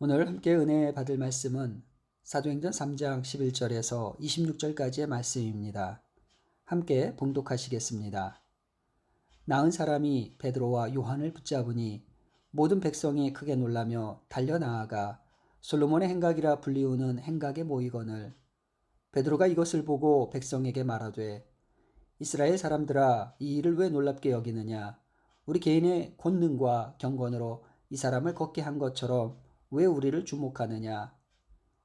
오늘 함께 은혜 받을 말씀은 사도행전 3장 11절에서 26절까지의 말씀입니다. 함께 봉독하시겠습니다. 나은 사람이 베드로와 요한을 붙잡으니 모든 백성이 크게 놀라며 달려나아가 솔로몬의 행각이라 불리우는 행각에 모이거늘 베드로가 이것을 보고 백성에게 말하되 이스라엘 사람들아 이 일을 왜 놀랍게 여기느냐 우리 개인의 권능과 경건으로 이 사람을 걷게 한 것처럼 왜 우리를 주목하느냐?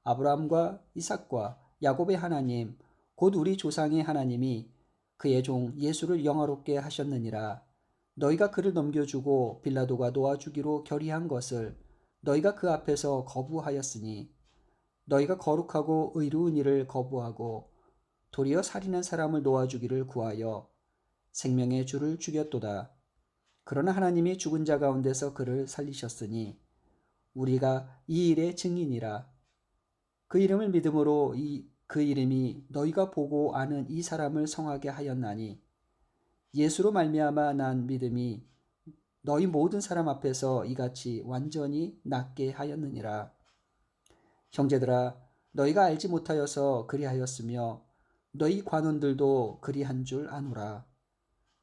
아브라함과 이삭과 야곱의 하나님, 곧 우리 조상의 하나님이 그의 종 예수를 영화롭게 하셨느니라. 너희가 그를 넘겨주고 빌라도가 놓아주기로 결의한 것을 너희가 그 앞에서 거부하였으니 너희가 거룩하고 의로운 일을 거부하고 도리어 살인한 사람을 놓아주기를 구하여 생명의 주를 죽였도다. 그러나 하나님이 죽은 자 가운데서 그를 살리셨으니 우리가 이 일의 증인이라. 그 이름을 믿음으로 그 이름이 너희가 보고 아는 이 사람을 성하게 하였나니 예수로 말미암아 난 믿음이 너희 모든 사람 앞에서 이같이 완전히 낫게 하였느니라. 형제들아 너희가 알지 못하여서 그리하였으며 너희 관원들도 그리한 줄 아노라.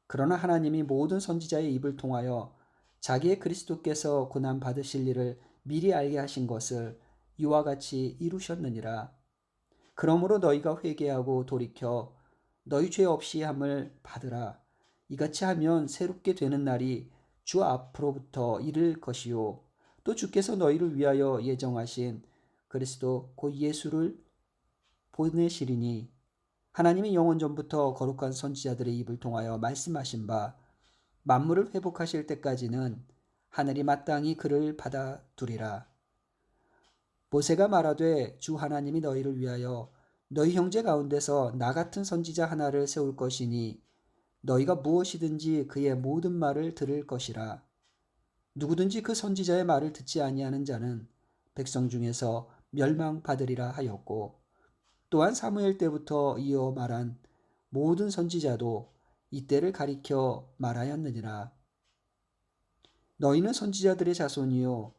그러나 하나님이 모든 선지자의 입을 통하여 자기의 그리스도께서 고난 받으실 일을 미리 알게 하신 것을 이와 같이 이루셨느니라. 그러므로 너희가 회개하고 돌이켜 너희 죄 없이 함을 받으라. 이같이 하면 새롭게 되는 날이 주 앞으로부터 이를 것이요 또 주께서 너희를 위하여 예정하신 그리스도 곧 예수를 보내시리니 하나님이 영원 전부터 거룩한 선지자들의 입을 통하여 말씀하신 바 만물을 회복하실 때까지는 하늘이 마땅히 그를 받아두리라. 모세가 말하되 주 하나님이 너희를 위하여 너희 형제 가운데서 나 같은 선지자 하나를 세울 것이니 너희가 무엇이든지 그의 모든 말을 들을 것이라. 누구든지 그 선지자의 말을 듣지 아니하는 자는 백성 중에서 멸망받으리라 하였고 또한 사무엘 때부터 이어 말한 모든 선지자도 이때를 가리켜 말하였느니라. 너희는 선지자들의 자손이요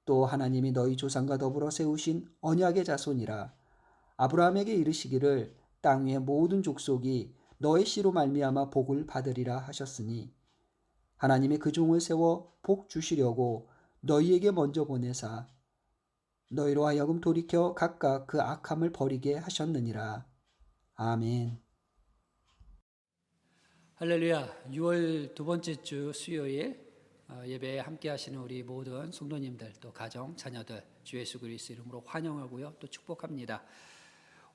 또 하나님이 너희 조상과 더불어 세우신 언약의 자손이라. 아브라함에게 이르시기를 땅 위의 모든 족속이 너의 씨로 말미암아 복을 받으리라 하셨으니 하나님이 그 종을 세워 복 주시려고 너희에게 먼저 보내사 너희로 하여금 돌이켜 각각 그 악함을 버리게 하셨느니라. 아멘. 할렐루야. 6월 두 번째 주 수요일 예배에 함께 하시는 우리 모든 성도님들 또 가정, 자녀들 주 예수 그리스도 이름으로 환영하고요. 또 축복합니다.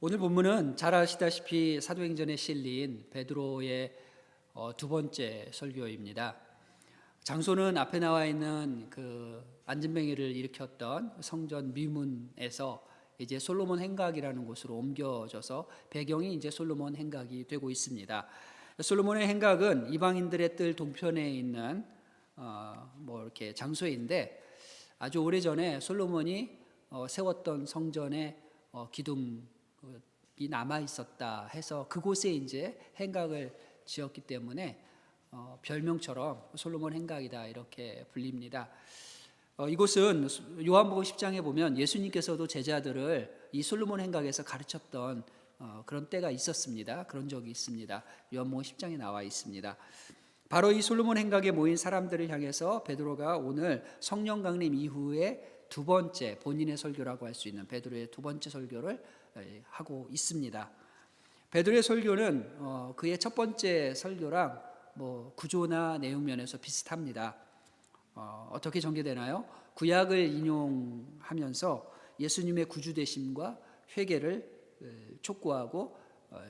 오늘 본문은 잘 아시다시피 사도행전에 실린 베드로의 두 번째 설교입니다. 장소는 앞에 나와 있는 그 안진뱅이를 일으켰던 성전 미문에서 이제 솔로몬 행각이라는 곳으로 옮겨져서 배경이 이제 솔로몬 행각이 되고 있습니다. 솔로몬의 행각은 이방인들의 뜰 동편에 있는 이렇게 장소인데 아주 오래전에 솔로몬이 세웠던 성전의 기둥이 남아 있었다 해서 그곳에 이제 행각을 지었기 때문에 별명처럼 솔로몬 행각이다 이렇게 불립니다. 이곳은 요한복음 10장에 보면 예수님께서도 제자들을 이 솔로몬 행각에서 가르쳤던 그런 때가 있었습니다. 그런 적이 있습니다. 요한복음 10장에 나와 있습니다. 바로 이 솔로몬 행각에 모인 사람들을 향해서 베드로가 오늘 성령 강림 이후에 두 번째 본인의 설교라고 할 수 있는 베드로의 두 번째 설교를 하고 있습니다. 베드로의 설교는 그의 첫 번째 설교랑 구조나 내용 면에서 비슷합니다. 어떻게 전개되나요? 구약을 인용하면서 예수님의 구주되심과 회개를 촉구하고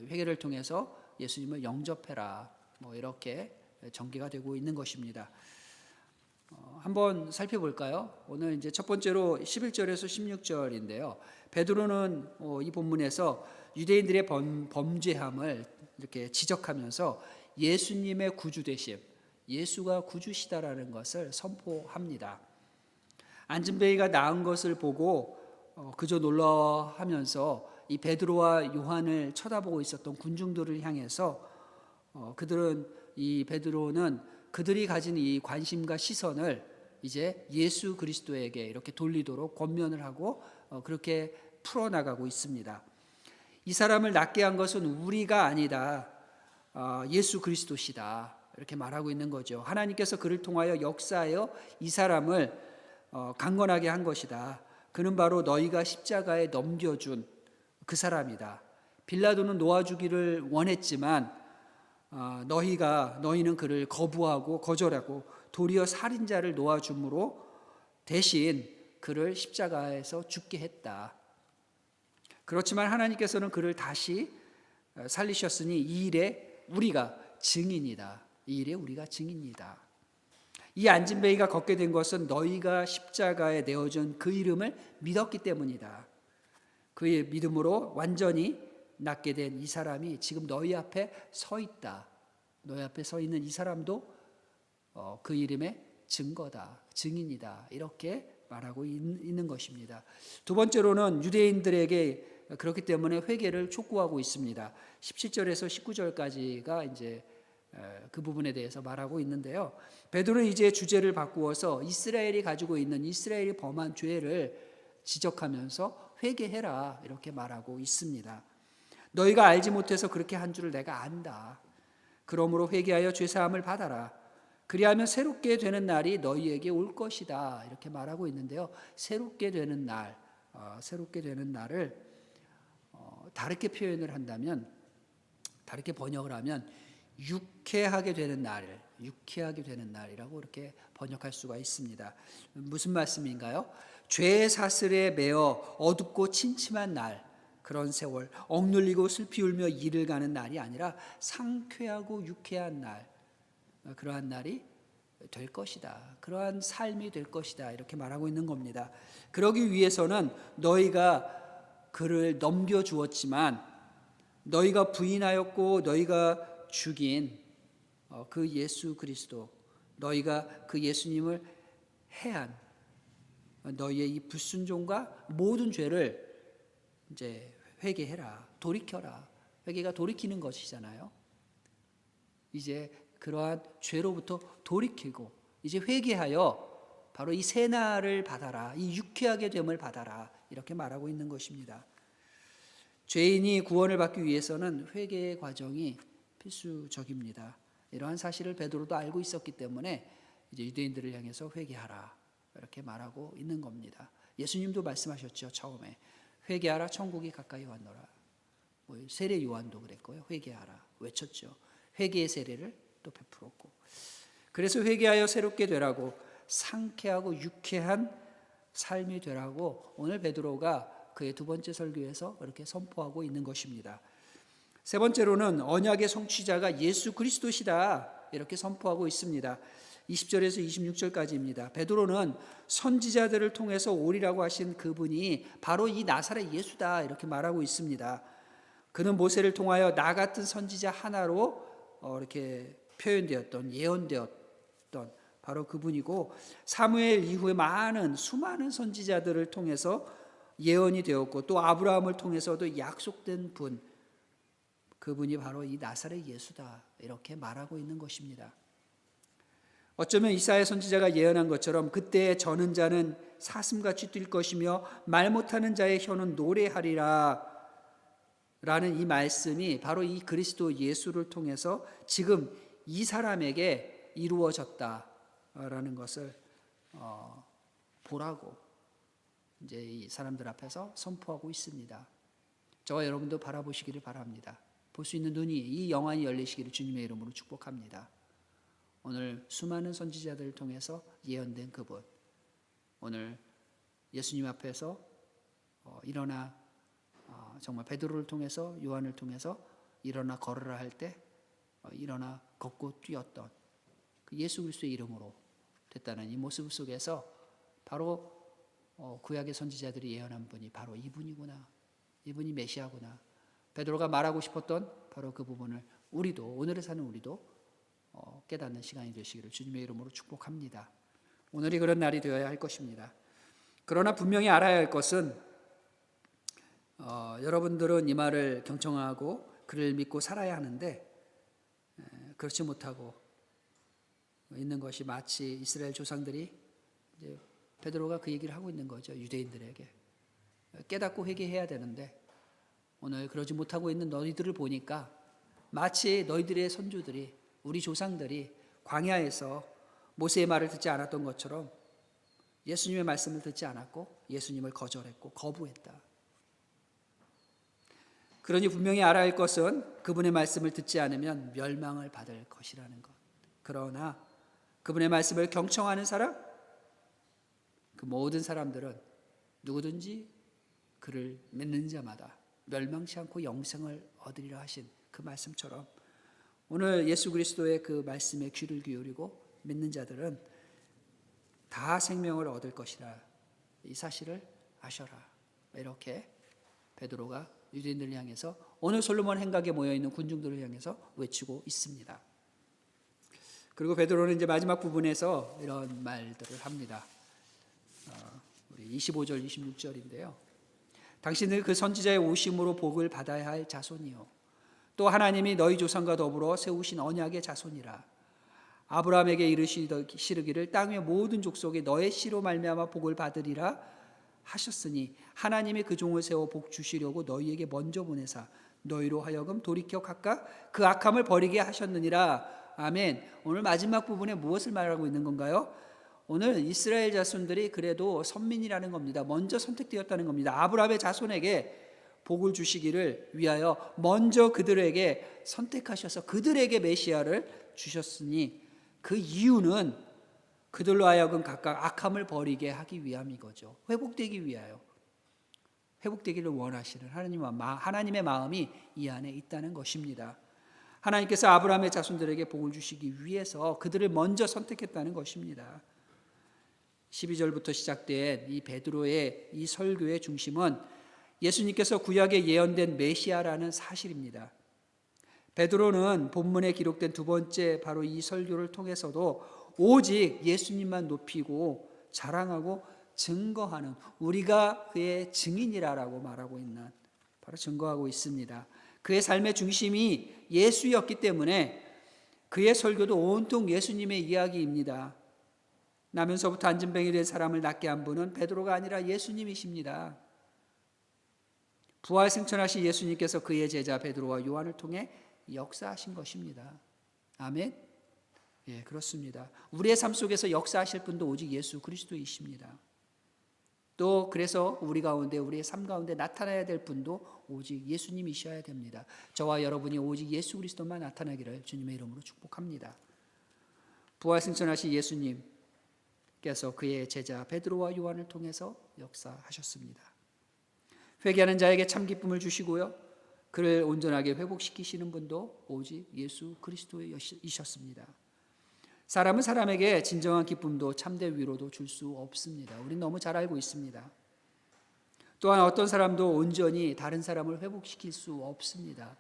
회개를 통해서 예수님을 영접해라 이렇게 전개가 되고 있는 것입니다. 한번 살펴볼까요? 오늘 이제 첫 번째로 11절에서 16절인데요. 베드로는 이 본문에서 유대인들의 범죄함을 이렇게 지적하면서 예수님의 구주되심, 예수가 구주시다라는 것을 선포합니다. 안진뱅이가 나은 것을 보고 그저 놀라워하면서 이 베드로와 요한을 쳐다보고 있었던 군중들을 향해서 그들은 이 베드로는 그들이 가진 이 관심과 시선을 이제 예수 그리스도에게 이렇게 돌리도록 권면을 하고 그렇게 풀어나가고 있습니다. 이 사람을 낫게 한 것은 우리가 아니다. 예수 그리스도시다. 이렇게 말하고 있는 거죠. 하나님께서 그를 통하여 역사하여 이 사람을 강건하게 한 것이다. 그는 바로 너희가 십자가에 넘겨준 그 사람이다. 빌라도는 놓아주기를 원했지만 너희는 그를 거부하고 거절하고 도리어 살인자를 놓아줌으로 대신 그를 십자가에서 죽게 했다. 그렇지만 하나님께서는 그를 다시 살리셨으니 이 일에 우리가 증인이다. 이 일에 우리가 증인이다. 이 안진뱅이가 걷게 된 것은 너희가 십자가에 내어준 그 이름을 믿었기 때문이다. 그의 믿음으로 완전히 낫게 된 이 사람이 지금 너희 앞에 서 있다. 너희 앞에 서 있는 이 사람도 그 이름의 증거다. 증인이다. 이렇게 말하고 있는 것입니다. 두 번째로는 유대인들에게 그렇기 때문에 회개를 촉구하고 있습니다. 17절에서 19절까지가 이제 그 부분에 대해서 말하고 있는데요. 베드로는 이제 주제를 바꾸어서 이스라엘이 가지고 있는 이스라엘이 범한 죄를 지적하면서 회개해라 이렇게 말하고 있습니다. 너희가 알지 못해서 그렇게 한 줄을 내가 안다. 그러므로 회개하여 죄사함을 받아라. 그리하면 새롭게 되는 날이 너희에게 올 것이다. 이렇게 말하고 있는데요. 새롭게 되는 날을 다르게 표현을 한다면, 다르게 번역을 하면 유쾌하게 되는 날이라고 이렇게 번역할 수가 있습니다. 무슨 말씀인가요? 죄의 사슬에 매어 어둡고 침침한 날, 그런 세월, 억눌리고 슬피 울며 일을 가는 날이 아니라 상쾌하고 유쾌한 날, 그러한 날이 될 것이다. 그러한 삶이 될 것이다. 이렇게 말하고 있는 겁니다. 그러기 위해서는 너희가 그를 넘겨주었지만 너희가 부인하였고 너희가 죽인 그 예수 그리스도, 너희가 그 예수님을 해한 너희의 이 불순종과 모든 죄를 이제 회개해라, 돌이켜라. 회개가 돌이키는 것이잖아요. 이제 그러한 죄로부터 돌이키고 이제 회개하여 바로 이 새 날을 받아라, 이 유쾌하게 됨을 받아라 이렇게 말하고 있는 것입니다. 죄인이 구원을 받기 위해서는 회개의 과정이 필수적입니다. 이러한 사실을 베드로도 알고 있었기 때문에 이제 유대인들을 향해서 회개하라 이렇게 말하고 있는 겁니다. 예수님도 말씀하셨죠. 처음에 회개하라, 천국이 가까이 왔노라. 세례 요한도 그랬고요. 회개하라 외쳤죠. 회개의 세례를 또 베풀었고, 그래서 회개하여 새롭게 되라고, 상쾌하고 유쾌한 삶이 되라고 오늘 베드로가 그의 두 번째 설교에서 그렇게 선포하고 있는 것입니다. 세 번째로는 언약의 성취자가 예수 그리스도시다 이렇게 선포하고 있습니다. 20절에서 26절까지입니다. 베드로는 선지자들을 통해서 오리라고 하신 그분이 바로 이 나사렛 예수다 이렇게 말하고 있습니다. 그는 모세를 통하여 나 같은 선지자 하나로 이렇게 표현되었던, 예언되었던 바로 그분이고, 사무엘 이후에 수많은 선지자들을 통해서 예언이 되었고 또 아브라함을 통해서도 약속된 분, 그분이 바로 이 나사렛 예수다 이렇게 말하고 있는 것입니다. 어쩌면 이사야 선지자가 예언한 것처럼 그때 저는 자는 사슴같이 뛸 것이며 말 못하는 자의 혀는 노래하리라 라는 이 말씀이 바로 이 그리스도 예수를 통해서 지금 이 사람에게 이루어졌다라는 것을 보라고 이제 이 사람들 앞에서 선포하고 있습니다. 저와 여러분도 바라보시기를 바랍니다. 볼 수 있는 눈이, 이 영안이 열리시기를 주님의 이름으로 축복합니다. 오늘 수많은 선지자들을 통해서 예언된 그분, 오늘 예수님 앞에서 일어나 정말 베드로를 통해서, 요한을 통해서 일어나 걸으라 할 때 일어나 걷고 뛰었던 그 예수 그리스도의 이름으로 됐다는 이 모습 속에서 바로 구약의 선지자들이 예언한 분이 바로 이분이구나. 이분이 메시아구나. 베드로가 말하고 싶었던 바로 그 부분을 우리도, 오늘에 사는 우리도 깨닫는 시간이 되시기를 주님의 이름으로 축복합니다. 오늘이 그런 날이 되어야 할 것입니다. 그러나 분명히 알아야 할 것은 여러분들은 이 말을 경청하고 그를 믿고 살아야 하는데 그렇지 못하고 있는 것이 마치 이스라엘 조상들이 이제 베드로가 그 얘기를 하고 있는 거죠. 유대인들에게 깨닫고 회개해야 되는데 오늘 그러지 못하고 있는 너희들을 보니까 마치 너희들의 선조들이, 우리 조상들이 광야에서 모세의 말을 듣지 않았던 것처럼 예수님의 말씀을 듣지 않았고 예수님을 거절했고 거부했다. 그러니 분명히 알아야 할 것은 그분의 말씀을 듣지 않으면 멸망을 받을 것이라는 것. 그러나 그분의 말씀을 경청하는 사람, 그 모든 사람들은 누구든지 그를 믿는 자마다 멸망치 않고 영생을 얻으리라 하신 그 말씀처럼 오늘 예수 그리스도의 그 말씀에 귀를 기울이고 믿는 자들은 다 생명을 얻을 것이라 이 사실을 아셔라. 이렇게 베드로가 유대인들을 향해서 오늘 솔로몬 행각에 모여있는 군중들을 향해서 외치고 있습니다. 그리고 베드로는 이제 마지막 부분에서 이런 말들을 합니다. 우리 25절 26절인데요. 당신들 그 선지자의 오심으로 복을 받아야 할 자손이요 또 하나님이 너희 조상과 더불어 세우신 언약의 자손이라. 아브라함에게 이르시기를 땅 위의 모든 족속이 너의 씨로 말미암아 복을 받으리라 하셨으니 하나님이 그 종을 세워 복 주시려고 너희에게 먼저 보내사 너희로 하여금 돌이켜 각각 그 악함을 버리게 하셨느니라. 아멘. 오늘 마지막 부분에 무엇을 말하고 있는 건가요? 오늘 이스라엘 자손들이 그래도 선민이라는 겁니다. 먼저 선택되었다는 겁니다. 아브라함의 자손에게 복을 주시기를 위하여 먼저 그들에게 선택하셔서 그들에게 메시아를 주셨으니 그 이유는 그들로 하여금 각각 악함을 버리게 하기 위함이거죠. 회복되기 위하여. 회복되기를 원하시는 하나님의 마음이 이 안에 있다는 것입니다. 하나님께서 아브라함의 자손들에게 복을 주시기 위해서 그들을 먼저 선택했다는 것입니다. 12절부터 시작된 이 베드로의 이 설교의 중심은 예수님께서 구약에 예언된 메시아라는 사실입니다. 베드로는 본문에 기록된 두 번째 바로 이 설교를 통해서도 오직 예수님만 높이고 자랑하고 증거하는 우리가 그의 증인이라고 말하고 있는 바로 증거하고 있습니다. 그의 삶의 중심이 예수였기 때문에 그의 설교도 온통 예수님의 이야기입니다. 나면서부터 안진병이 된 사람을 낫게 한 분은 베드로가 아니라 예수님이십니다. 부활 승천하신 예수님께서 그의 제자 베드로와 요한을 통해 역사하신 것입니다. 아멘. 예, 그렇습니다. 우리의 삶 속에서 역사하실 분도 오직 예수 그리스도이십니다. 또 그래서 우리의 삶 가운데 나타나야 될 분도 오직 예수님이셔야 됩니다. 저와 여러분이 오직 예수 그리스도만 나타나기를 주님의 이름으로 축복합니다. 부활 승천하신 예수님께서 그의 제자 베드로와 요한을 통해서 역사하셨습니다. 회개하는 자에게 참 기쁨을 주시고요. 그를 온전하게 회복시키시는 분도 오직 예수 그리스도이셨습니다. 사람은 사람에게 진정한 기쁨도 참된 위로도 줄 수 없습니다. 우린 너무 잘 알고 있습니다. 또한 어떤 사람도 온전히 다른 사람을 회복시킬 수 없습니다.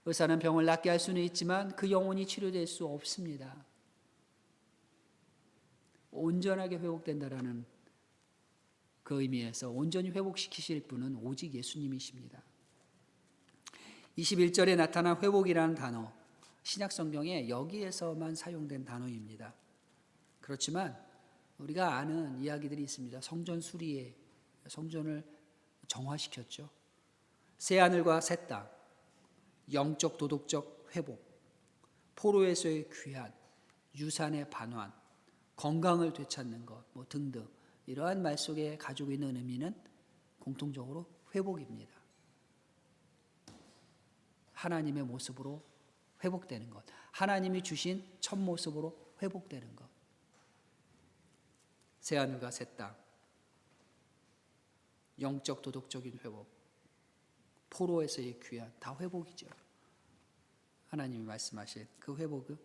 의사는 병을 낫게 할 수는 있지만 그 영혼이 치료될 수 없습니다. 온전하게 회복된다라는 그 의미에서 온전히 회복시키실 분은 오직 예수님이십니다. 21절에 나타난 회복이라는 단어, 신약 성경에 여기에서만 사용된 단어입니다. 그렇지만 우리가 아는 이야기들이 있습니다. 성전 수리에 성전을 정화시켰죠. 새 하늘과 새 땅, 영적 도덕적 회복, 포로에서의 귀환, 유산의 반환, 건강을 되찾는 것 등등 이러한 말 속에 가지고 있는 의미는 공통적으로 회복입니다. 하나님의 모습으로 회복되는 것, 하나님이 주신 첫 모습으로 회복되는 것, 새하늘과 새 땅, 영적 도덕적인 회복, 포로에서의 귀환, 다 회복이죠. 하나님이 말씀하신 그 회복은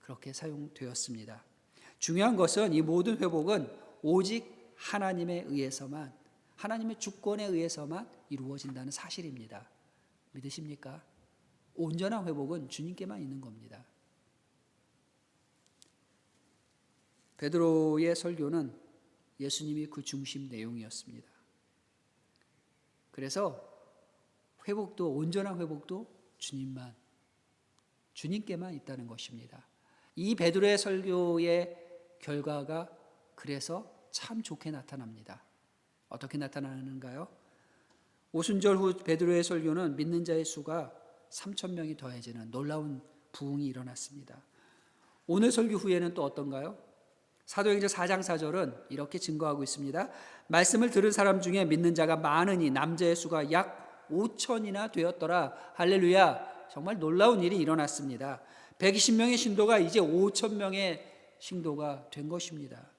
그렇게 사용되었습니다. 중요한 것은 이 모든 회복은 오직 하나님에 의해서만, 하나님의 주권에 의해서만 이루어진다는 사실입니다. 믿으십니까? 온전한 회복은 주님께만 있는 겁니다. 베드로의 설교는 예수님이 그 중심 내용이었습니다. 그래서 회복도, 온전한 회복도 주님께만 있다는 것입니다. 이 베드로의 설교의 결과가 그래서 참 좋게 나타납니다. 어떻게 나타나는가요? 오순절 후 베드로의 설교는 믿는 자의 수가 3,000명이 더해지는 놀라운 부흥이 일어났습니다. 오늘 설교 후에는 또 어떤가요? 사도행전 4장 4절은 이렇게 증거하고 있습니다. 말씀을 들은 사람 중에 믿는 자가 많으니 남자의 수가 약 5,000이나 되었더라. 할렐루야. 정말 놀라운 일이 일어났습니다. 120명의 신도가 이제 5,000명의 신도가 된 것입니다.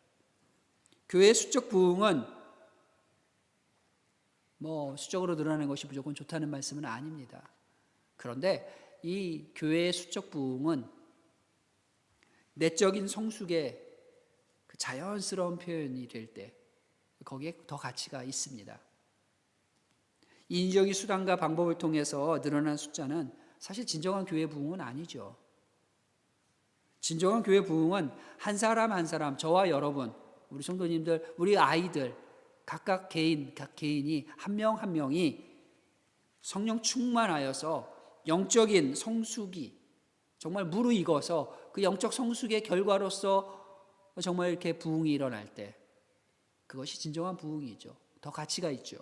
교회의 수적 부흥은 수적으로 늘어나는 것이 무조건 좋다는 말씀은 아닙니다. 그런데 이 교회의 수적 부흥은 내적인 성숙의 그 자연스러운 표현이 될 때 거기에 더 가치가 있습니다. 인위적인 수단과 방법을 통해서 늘어난 숫자는 사실 진정한 교회 부흥은 아니죠. 진정한 교회 부흥은 한 사람 한 사람, 저와 여러분, 우리 성도님들, 우리 아이들 각 개인이 한 명 한 명이 성령 충만하여서 영적인 성숙이 정말 무르익어서 그 영적 성숙의 결과로서 정말 이렇게 부흥이 일어날 때 그것이 진정한 부흥이죠. 더 가치가 있죠.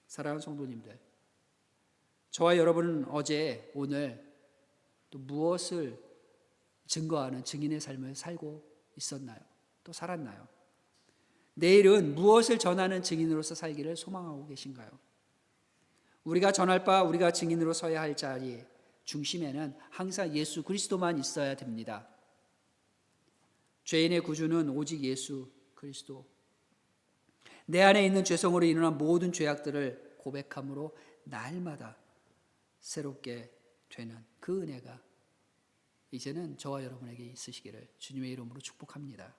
사랑하는 성도님들, 저와 여러분은 어제 오늘 또 무엇을 증거하는 증인의 삶을 살고 있었나요? 또 살았나요? 내일은 무엇을 전하는 증인으로서 살기를 소망하고 계신가요? 우리가 전할 바, 우리가 증인으로 서야 할 자리 중심에는 항상 예수 그리스도만 있어야 됩니다. 죄인의 구주는 오직 예수 그리스도. 내 안에 있는 죄성으로 일어난 모든 죄악들을 고백함으로 날마다 새롭게 되는 그 은혜가 이제는 저와 여러분에게 있으시기를 주님의 이름으로 축복합니다.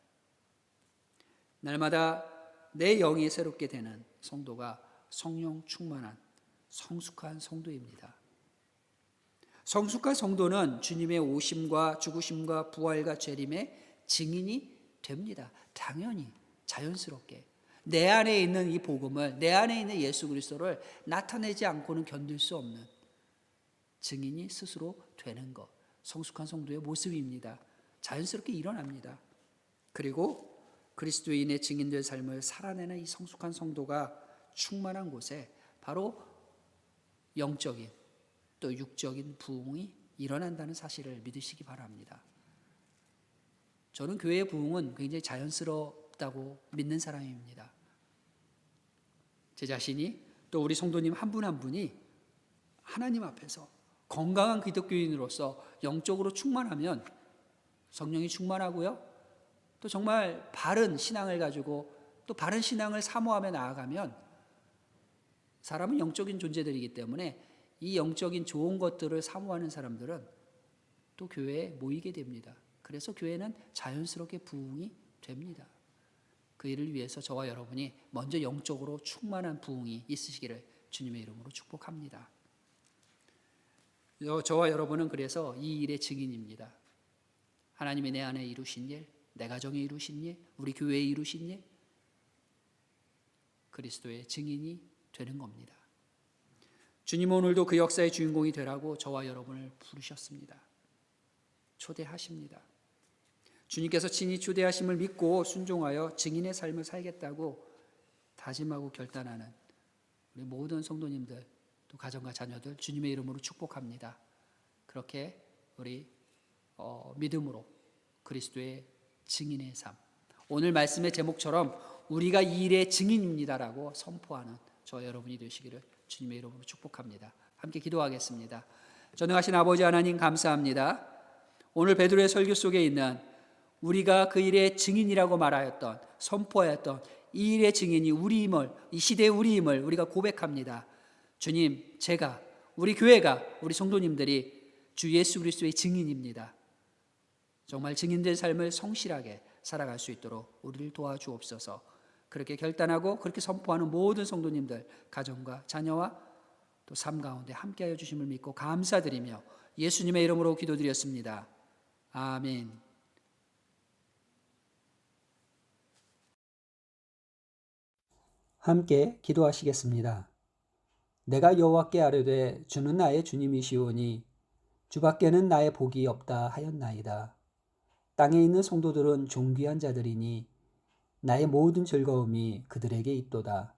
날마다 내 영이 새롭게 되는 성도가 성령 충만한 성숙한 성도입니다. 성숙한 성도는 주님의 오심과 죽으심과 부활과 재림의 증인이 됩니다. 당연히 자연스럽게 내 안에 있는 이 복음을, 내 안에 있는 예수 그리스도를 나타내지 않고는 견딜 수 없는 증인이 스스로 되는 것, 성숙한 성도의 모습입니다. 자연스럽게 일어납니다. 그리고 그리스도인의 증인될 삶을 살아내는 이 성숙한 성도가 충만한 곳에 바로 영적인 또 육적인 부흥이 일어난다는 사실을 믿으시기 바랍니다. 저는 교회의 부흥은 굉장히 자연스럽다고 믿는 사람입니다. 제 자신이 또 우리 성도님 한 분 한 분이 하나님 앞에서 건강한 기독교인으로서 영적으로 충만하면 성령이 충만하고요. 또 정말 바른 신앙을 가지고 또 바른 신앙을 사모하며 나아가면 사람은 영적인 존재들이기 때문에 이 영적인 좋은 것들을 사모하는 사람들은 또 교회에 모이게 됩니다. 그래서 교회는 자연스럽게 부흥이 됩니다. 그 일을 위해서 저와 여러분이 먼저 영적으로 충만한 부흥이 있으시기를 주님의 이름으로 축복합니다. 저와 여러분은 그래서 이 일의 증인입니다. 하나님이 내 안에 이루신 일, 내 가정에 이루신 일, 우리 교회에 이루신 일, 그리스도의 증인이 되는 겁니다. 주님은 오늘도 그 역사의 주인공이 되라고 저와 여러분을 부르셨습니다. 초대하십니다. 주님께서 친히 초대하심을 믿고 순종하여 증인의 삶을 살겠다고 다짐하고 결단하는 우리 모든 성도님들, 또 가정과 자녀들 주님의 이름으로 축복합니다. 그렇게 우리 믿음으로 그리스도의 증인의 삶, 오늘 말씀의 제목처럼 우리가 이 일의 증인입니다라고 선포하는 저 여러분이 되시기를 주님의 이름으로 축복합니다. 함께 기도하겠습니다. 전능하신 아버지 하나님 감사합니다. 오늘 베드로의 설교 속에 있는 우리가 그 일의 증인이라고 말하였던, 선포하였던 이 일의 증인이 우리임을, 이 시대의 우리임을 우리가 고백합니다. 주님, 제가, 우리 교회가, 우리 성도님들이 주 예수 그리스도의 증인입니다. 정말 증인된 삶을 성실하게 살아갈 수 있도록 우리를 도와주옵소서. 그렇게 결단하고 그렇게 선포하는 모든 성도님들, 가정과 자녀와 또 삶 가운데 함께하여 주심을 믿고 감사드리며 예수님의 이름으로 기도드렸습니다. 아멘. 함께 기도하시겠습니다. 내가 여호와께 아뢰되 주는 나의 주님이시오니 주밖에는 나의 복이 없다 하였나이다. 땅에 있는 성도들은 존귀한 자들이니 나의 모든 즐거움이 그들에게 있도다.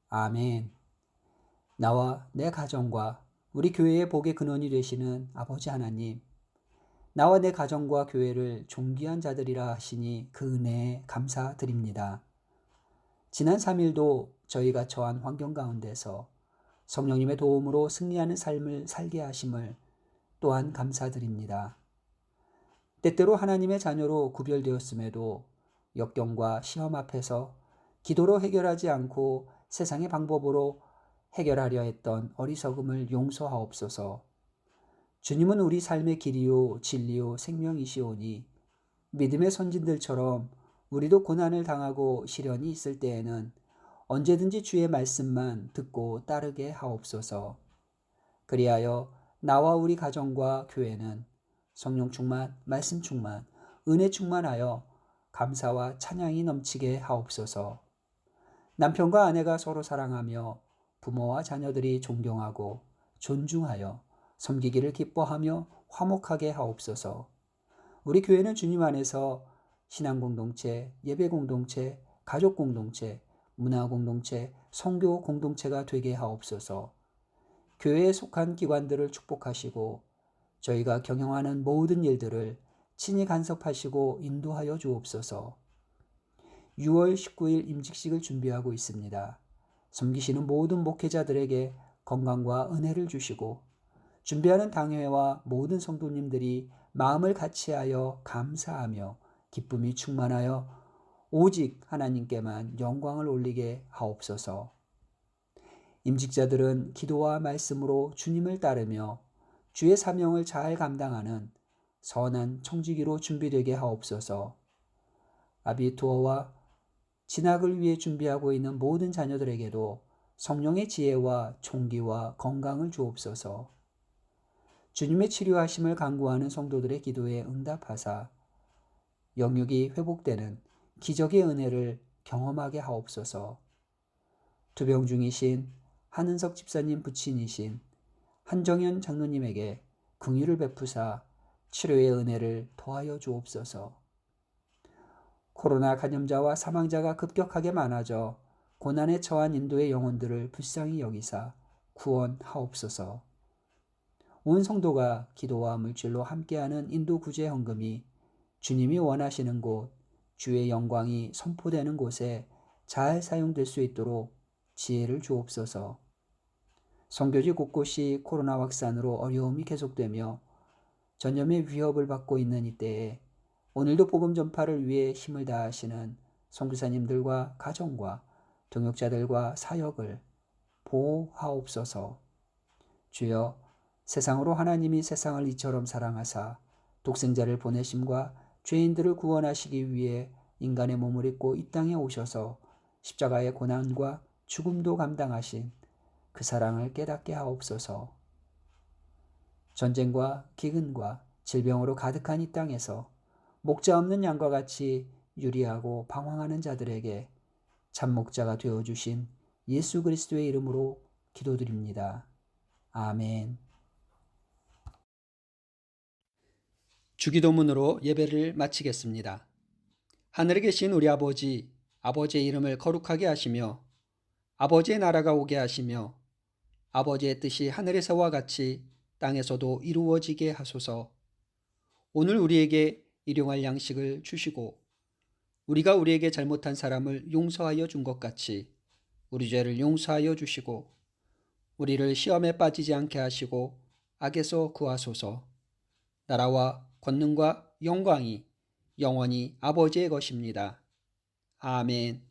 아멘. 나와 내 가정과 우리 교회의 복의 근원이 되시는 아버지 하나님, 나와 내 가정과 교회를 존귀한 자들이라 하시니 그 은혜에 감사드립니다. 지난 3일도 저희가 처한 환경 가운데서 성령님의 도움으로 승리하는 삶을 살게 하심을 또한 감사드립니다. 때때로 하나님의 자녀로 구별되었음에도 역경과 시험 앞에서 기도로 해결하지 않고 세상의 방법으로 해결하려 했던 어리석음을 용서하옵소서. 주님은 우리 삶의 길이요 진리요 생명이시오니 믿음의 선진들처럼 우리도 고난을 당하고 시련이 있을 때에는 언제든지 주의 말씀만 듣고 따르게 하옵소서. 그리하여 나와 우리 가정과 교회는 성령 충만, 말씀 충만, 은혜 충만하여 감사와 찬양이 넘치게 하옵소서. 남편과 아내가 서로 사랑하며 부모와 자녀들이 존경하고 존중하여 섬기기를 기뻐하며 화목하게 하옵소서. 우리 교회는 주님 안에서 신앙 공동체, 예배 공동체, 가족 공동체, 문화 공동체, 선교 공동체가 되게 하옵소서. 교회에 속한 기관들을 축복하시고 저희가 경영하는 모든 일들을 친히 간섭하시고 인도하여 주옵소서. 6월 19일 임직식을 준비하고 있습니다. 섬기시는 모든 목회자들에게 건강과 은혜를 주시고 준비하는 당회와 모든 성도님들이 마음을 같이하여 감사하며 기쁨이 충만하여 오직 하나님께만 영광을 올리게 하옵소서. 임직자들은 기도와 말씀으로 주님을 따르며 주의 사명을 잘 감당하는 선한 청지기로 준비되게 하옵소서. 아비투어와 진학을 위해 준비하고 있는 모든 자녀들에게도 성령의 지혜와 총기와 건강을 주옵소서. 주님의 치료하심을 간구하는 성도들의 기도에 응답하사 영육이 회복되는 기적의 은혜를 경험하게 하옵소서. 투병 중이신 한은석 집사님 부친이신 한정현 장로님에게 긍휼을 베푸사 치료의 은혜를 더하여 주옵소서. 코로나 감염자와 사망자가 급격하게 많아져 고난에 처한 인도의 영혼들을 불쌍히 여기사 구원하옵소서. 온 성도가 기도와 물질로 함께하는 인도 구제 헌금이 주님이 원하시는 곳, 주의 영광이 선포되는 곳에 잘 사용될 수 있도록 지혜를 주옵소서. 선교지 곳곳이 코로나 확산으로 어려움이 계속되며 전염의 위협을 받고 있는 이때에 오늘도 복음 전파를 위해 힘을 다하시는 선교사님들과 가정과 동역자들과 사역을 보호하옵소서. 주여, 세상으로 하나님이 세상을 이처럼 사랑하사 독생자를 보내심과 죄인들을 구원하시기 위해 인간의 몸을 입고 이 땅에 오셔서 십자가의 고난과 죽음도 감당하신 그 사랑을 깨닫게 하옵소서. 전쟁과 기근과 질병으로 가득한 이 땅에서 목자 없는 양과 같이 유리하고 방황하는 자들에게 참목자가 되어주신 예수 그리스도의 이름으로 기도드립니다. 아멘. 주기도문으로 예배를 마치겠습니다. 하늘에 계신 우리 아버지, 아버지의 이름을 거룩하게 하시며 아버지의 나라가 오게 하시며 아버지의 뜻이 하늘에서와 같이 땅에서도 이루어지게 하소서. 오늘 우리에게 일용할 양식을 주시고 우리가 우리에게 잘못한 사람을 용서하여 준 것 같이 우리 죄를 용서하여 주시고 우리를 시험에 빠지지 않게 하시고 악에서 구하소서. 나라와 권능과 영광이 영원히 아버지의 것입니다. 아멘.